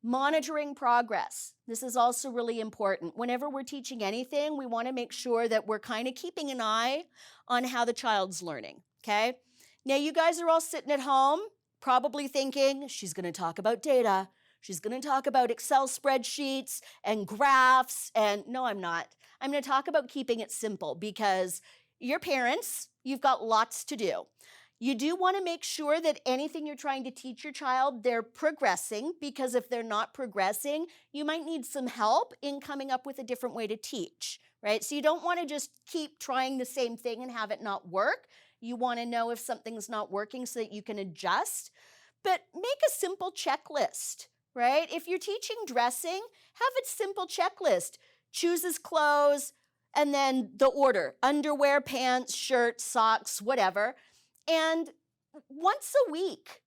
Monitoring progress. This is also really important. Whenever we're teaching anything, we want to make sure that we're kind of keeping an eye on how the child's learning, okay? Now, you guys are all sitting at home, probably thinking, she's going to talk about data. She's going to talk about Excel spreadsheets and graphs, and no, I'm not. I'm going to talk about keeping it simple because you're parents, you've got lots to do. You do want to make sure that anything you're trying to teach your child, they're progressing, because if they're not progressing, you might need some help in coming up with a different way to teach, right? So you don't want to just keep trying the same thing and have it not work. You want to know if something's not working so that you can adjust. But make a simple checklist, right? If you're teaching dressing, have a simple checklist. Chooses clothes, and then the order: underwear, pants, shirts, socks, whatever. And once a week,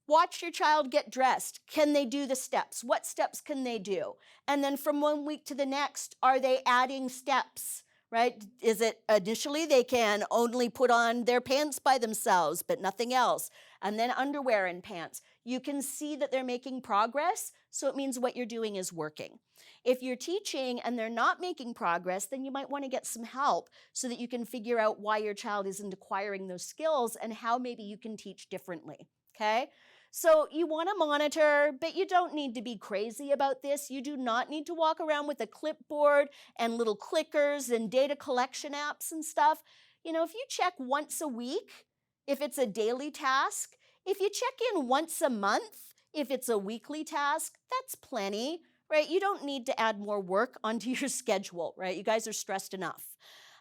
watch your child get dressed. Can they do the steps? What steps can they do? And then from 1 week to the next, are they adding steps, right? Is it initially they can only put on their pants by themselves, but nothing else, and then underwear and pants? You can see that they're making progress, so it means what you're doing is working. If you're teaching and they're not making progress, then you might want to get some help so that you can figure out why your child isn't acquiring those skills and how maybe you can teach differently, okay? So you want to monitor, but you don't need to be crazy about this. You do not need to walk around with a clipboard and little clickers and data collection apps and stuff. You know, if you check once a week, if it's a daily task, if you check in once a month, if it's a weekly task, that's plenty, right? You don't need to add more work onto your schedule, right? You guys are stressed enough.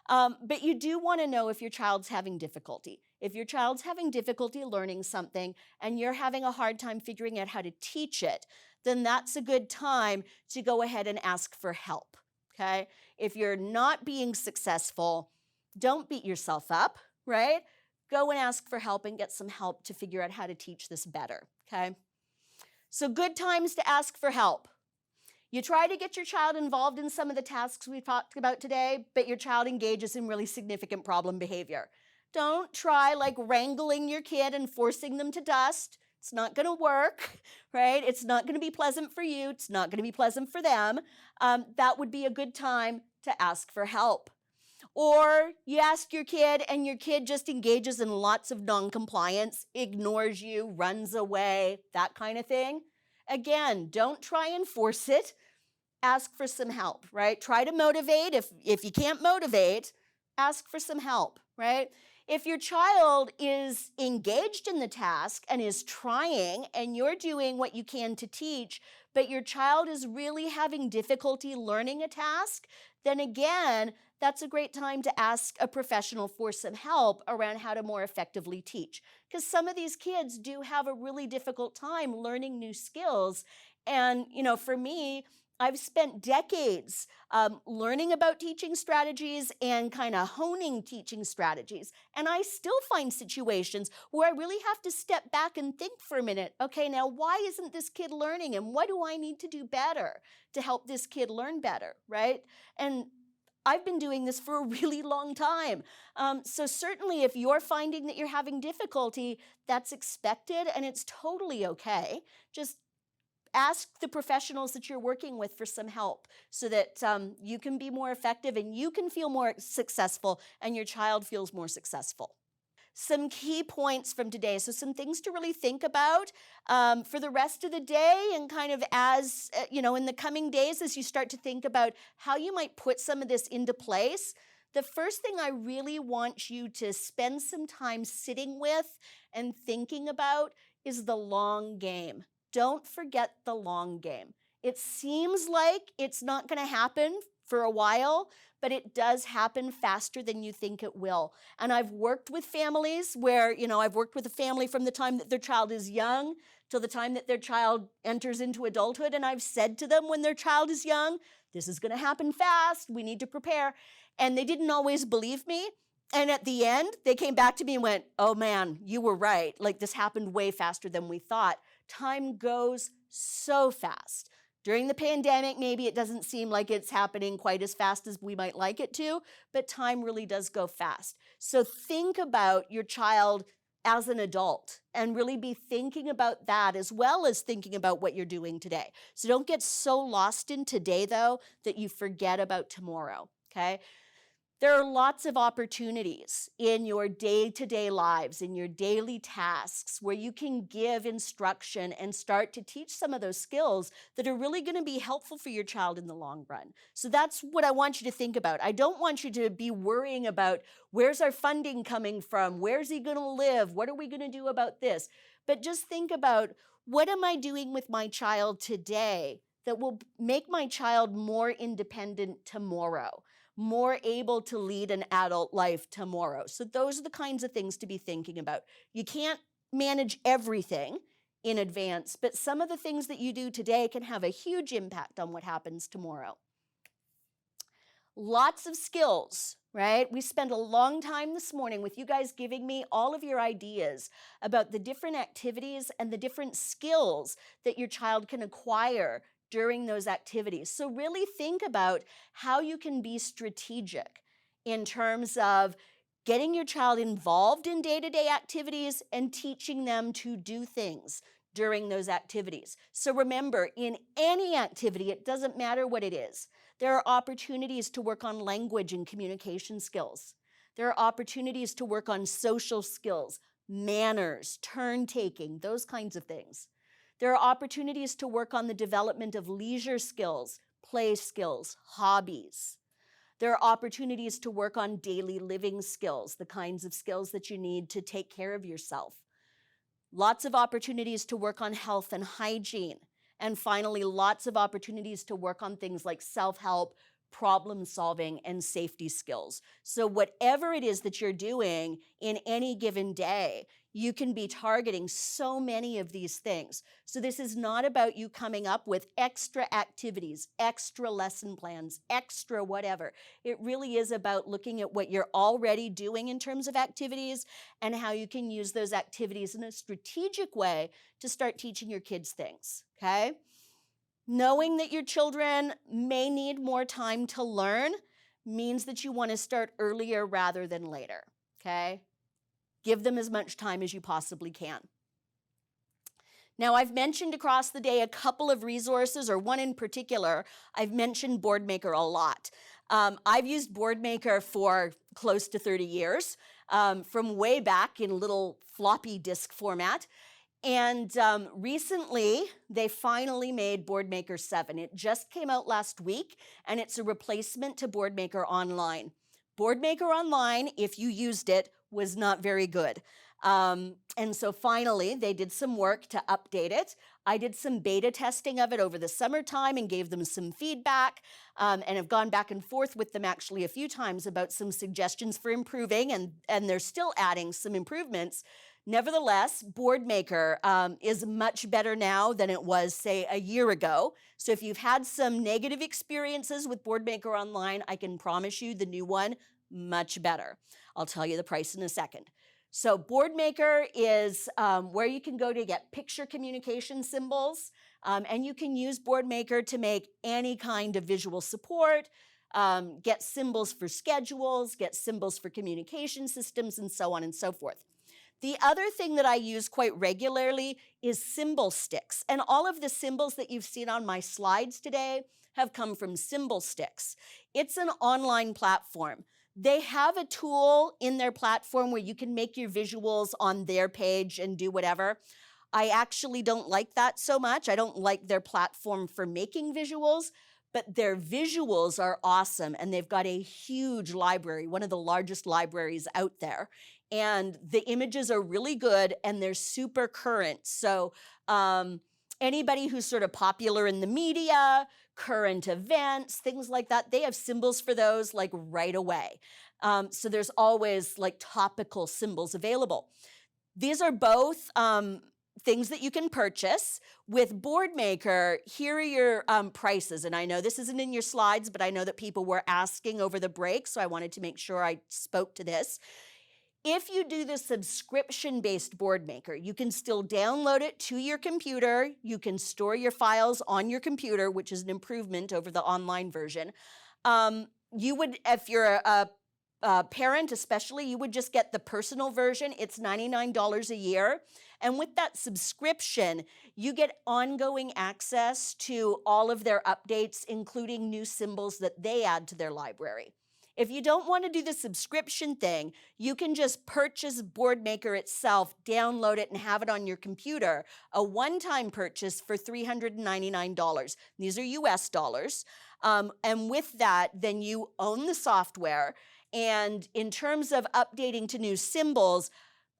But you do want to know if your child's having difficulty. If your child's having difficulty learning something and you're having a hard time figuring out how to teach it, then that's a good time to go ahead and ask for help, okay? If you're not being successful, don't beat yourself up, right? Go and ask for help and get some help to figure out how to teach this better, okay? So good times to ask for help. You try to get your child involved in some of the tasks we've talked about today, but your child engages in really significant problem behavior. Don't try like wrangling your kid and forcing them to dust. It's not going to work, right? It's not going to be pleasant for you. It's not going to be pleasant for them. That would be a good time to ask for help. Or you ask your kid and your kid just engages in lots of non-compliance, ignores you, runs away, that kind of thing. Again, don't try and force it. Ask for some help, right? Try to motivate. If you can't motivate, ask for some help, right? If your child is engaged in the task and is trying and you're doing what you can to teach, but your child is really having difficulty learning a task, then again, that's a great time to ask a professional for some help around how to more effectively teach. Because some of these kids do have a really difficult time learning new skills. And, you know, for me, I've spent decades learning about teaching strategies and kind of honing teaching strategies. And I still find situations where I really have to step back and think for a minute, okay, now why isn't this kid learning and what do I need to do better to help this kid learn better, right? And I've been doing this for a really long time. So certainly if you're finding that you're having difficulty, that's expected and it's totally okay. Just ask the professionals that you're working with for some help so that you can be more effective and you can feel more successful and your child feels more successful. Some key points from today. So some things to really think about for the rest of the day and kind of as, you know, in the coming days as you start to think about how you might put some of this into place. The first thing I really want you to spend some time sitting with and thinking about is the long game. Don't forget the long game. It seems like it's not going to happen for a while, but it does happen faster than you think it will. And I've worked with families where, you know, I've worked with a family from the time that their child is young till the time that their child enters into adulthood. And I've said to them when their child is young, this is going to happen fast. We need to prepare. And they didn't always believe me. And at the end, they came back to me and went, oh man, you were right. Like this happened way faster than we thought. Time goes so fast. During the pandemic, maybe it doesn't seem like it's happening quite as fast as we might like it to, but time really does go fast. So think about your child as an adult and really be thinking about that as well as thinking about what you're doing today. So don't get so lost in today, though, that you forget about tomorrow, okay? There are lots of opportunities in your day-to-day lives, in your daily tasks, where you can give instruction and start to teach some of those skills that are really going to be helpful for your child in the long run. So that's what I want you to think about. I don't want you to be worrying about where's our funding coming from? Where's he going to live? What are we going to do about this? But just think about, what am I doing with my child today that will make my child more independent tomorrow, more able to lead an adult life tomorrow? So those are the kinds of things to be thinking about. You can't manage everything in advance, but some of the things that you do today can have a huge impact on what happens tomorrow. Lots of skills, right? We spent a long time this morning with you guys giving me all of your ideas about the different activities and the different skills that your child can acquire during those activities. So really think about how you can be strategic in terms of getting your child involved in day-to-day activities and teaching them to do things during those activities. So remember, in any activity, it doesn't matter what it is, there are opportunities to work on language and communication skills. There are opportunities to work on social skills, manners, turn-taking, those kinds of things. There are opportunities to work on the development of leisure skills, play skills, hobbies. There are opportunities to work on daily living skills, the kinds of skills that you need to take care of yourself. Lots of opportunities to work on health and hygiene. And finally, lots of opportunities to work on things like self-help, problem solving, and safety skills. So whatever it is that you're doing in any given day, you can be targeting so many of these things. So this is not about you coming up with extra activities, extra lesson plans, extra whatever. It really is about looking at what you're already doing in terms of activities and how you can use those activities in a strategic way to start teaching your kids things, okay? Knowing that your children may need more time to learn means that you want to start earlier rather than later, okay? Give them as much time as you possibly can. Now, I've mentioned across the day a couple of resources, or one in particular. I've mentioned Boardmaker a lot. I've used Boardmaker for close to 30 years, from way back in little floppy disk format. And recently, they finally made Boardmaker 7. It just came out last week, and it's a replacement to Boardmaker Online. Boardmaker Online, if you used it, was not very good. And so finally, they did some work to update it. I did some beta testing of it over the summertime and gave them some feedback, and have gone back and forth with them actually a few times about some suggestions for improving, and they're still adding some improvements. Nevertheless, Boardmaker is much better now than it was, say, a year ago. So if you've had some negative experiences with Boardmaker Online, I can promise you the new one, much better. I'll tell you the price in a second. So Boardmaker is where you can go to get picture communication symbols, and you can use Boardmaker to make any kind of visual support, get symbols for schedules, get symbols for communication systems, and so on and so forth. The other thing that I use quite regularly is symbol sticks. And all of the symbols that you've seen on my slides today have come from Symbol Sticks. It's an online platform. They have a tool in their platform where you can make your visuals on their page and do whatever. I actually don't like that so much. I don't like their platform for making visuals, but their visuals are awesome, and they've got a huge library, one of the largest libraries out there. And the images are really good, and they're super current. So anybody who's sort of popular in the media, current events, things like that, they have symbols for those like right away. So there's always like topical symbols available. These are both things that you can purchase. With Boardmaker, here are your prices. And I know this isn't in your slides, but I know that people were asking over the break, so I wanted to make sure I spoke to this. If you do the subscription-based Boardmaker, you can still download it to your computer. You can store your files on your computer, which is an improvement over the online version. You would, if you're a parent especially, you would just get the personal version. It's $99 a year. And with that subscription, you get ongoing access to all of their updates, including new symbols that they add to their library. If you don't want to do the subscription thing, you can just purchase Boardmaker itself, download it, and have it on your computer, a one-time purchase for $399. These are US dollars. And with that, then you own the software. And in terms of updating to new symbols,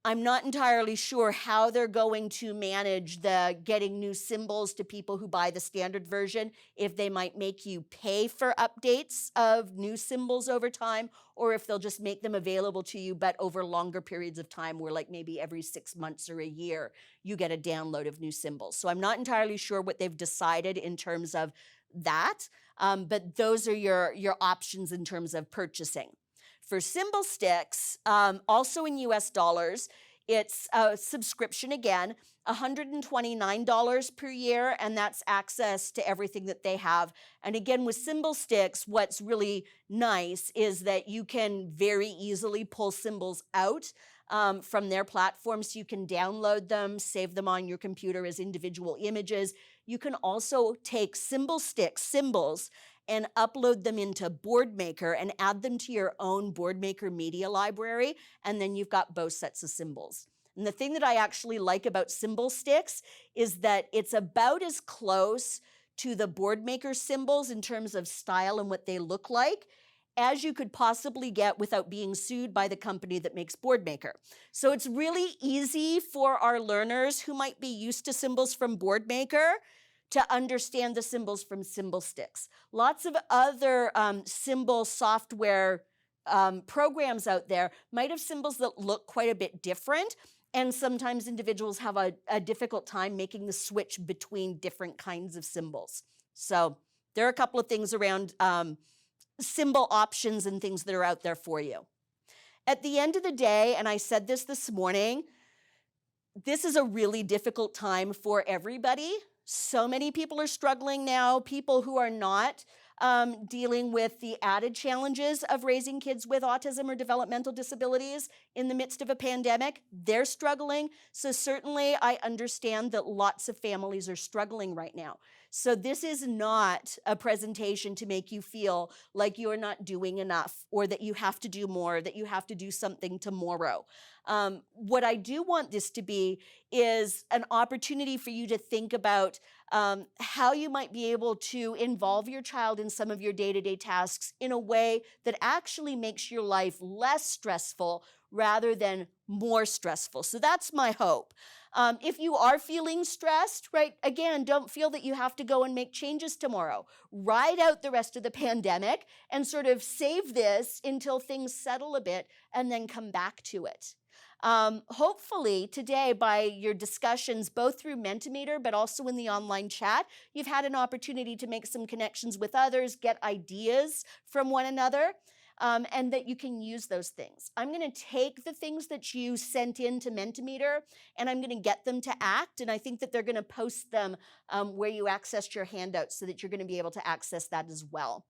I'm not entirely sure how they're going to manage the getting new symbols to people who buy the standard version, if they might make you pay for updates of new symbols over time, or if they'll just make them available to you, but over longer periods of time, where like maybe every 6 months or a year, you get a download of new symbols. So I'm not entirely sure what they've decided in terms of that, but those are your options in terms of purchasing. For Symbol Sticks, also in US dollars, it's a subscription again, $129 per year, and that's access to everything that they have. And again, with Symbol Sticks, what's really nice is that you can very easily pull symbols out from their platform, so you can download them, save them on your computer as individual images. You can also take Symbol Stick symbols and upload them into Boardmaker and add them to your own Boardmaker media library, and then you've got both sets of symbols. And the thing that I actually like about Symbol Sticks is that it's about as close to the Boardmaker symbols in terms of style and what they look like as you could possibly get without being sued by the company that makes Boardmaker. So it's really easy for our learners who might be used to symbols from Boardmaker to understand the symbols from Symbol Sticks. Lots of other symbol software programs out there might have symbols that look quite a bit different, and sometimes individuals have a difficult time making the switch between different kinds of symbols. So there are a couple of things around symbol options and things that are out there for you. At the end of the day, and I said this morning, this is a really difficult time for everybody. So many people are struggling now. People who are not dealing with the added challenges of raising kids with autism or developmental disabilities in the midst of a pandemic, they're struggling. So certainly I understand that lots of families are struggling right now. So this is not a presentation to make you feel like you're not doing enough, or that you have to do more, that you have to do something tomorrow. What I do want this to be is an opportunity for you to think about how you might be able to involve your child in some of your day-to-day tasks in a way that actually makes your life less stressful rather than more stressful. So that's my hope. If you are feeling stressed, right, again, don't feel that you have to go and make changes tomorrow. Ride out the rest of the pandemic and sort of save this until things settle a bit and then come back to it. Hopefully today, by your discussions, both through Mentimeter, but also in the online chat, you've had an opportunity to make some connections with others, get ideas from one another, and that you can use those things. I'm going to take the things that you sent in to Mentimeter, and I'm going to get them to ACT, and I think that they're going to post them where you accessed your handouts, so that you're going to be able to access that as well.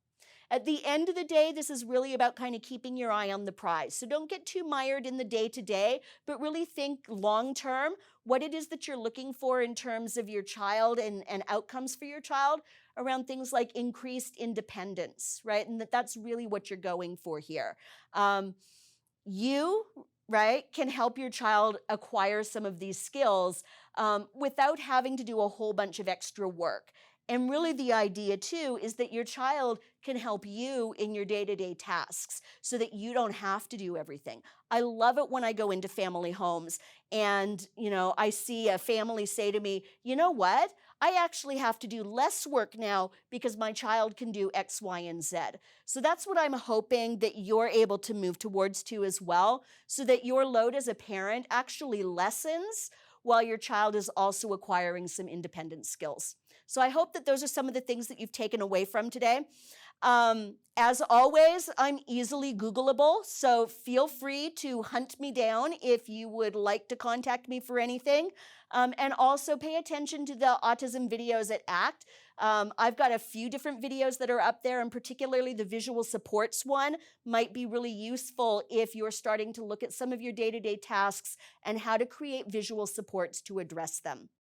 At the end of the day, this is really about kind of keeping your eye on the prize. So don't get too mired in the day-to-day, but really think long-term what it is that you're looking for in terms of your child and outcomes for your child around things like increased independence, right? And that's really what you're going for here. You, right, can help your child acquire some of these skills without having to do a whole bunch of extra work. And really the idea too is that your child can help you in your day-to-day tasks so that you don't have to do everything. I love it when I go into family homes and, I see a family say to me, you know what? I actually have to do less work now because my child can do X, Y, and Z. So that's what I'm hoping that you're able to move towards too as well, so that your load as a parent actually lessens while your child is also acquiring some independent skills. So I hope that those are some of the things that you've taken away from today. As always, I'm easily Googleable, so feel free to hunt me down if you would like to contact me for anything. And also pay attention to the autism videos at ACT. I've got a few different videos that are up there, and particularly the visual supports one might be really useful if you're starting to look at some of your day-to-day tasks and how to create visual supports to address them.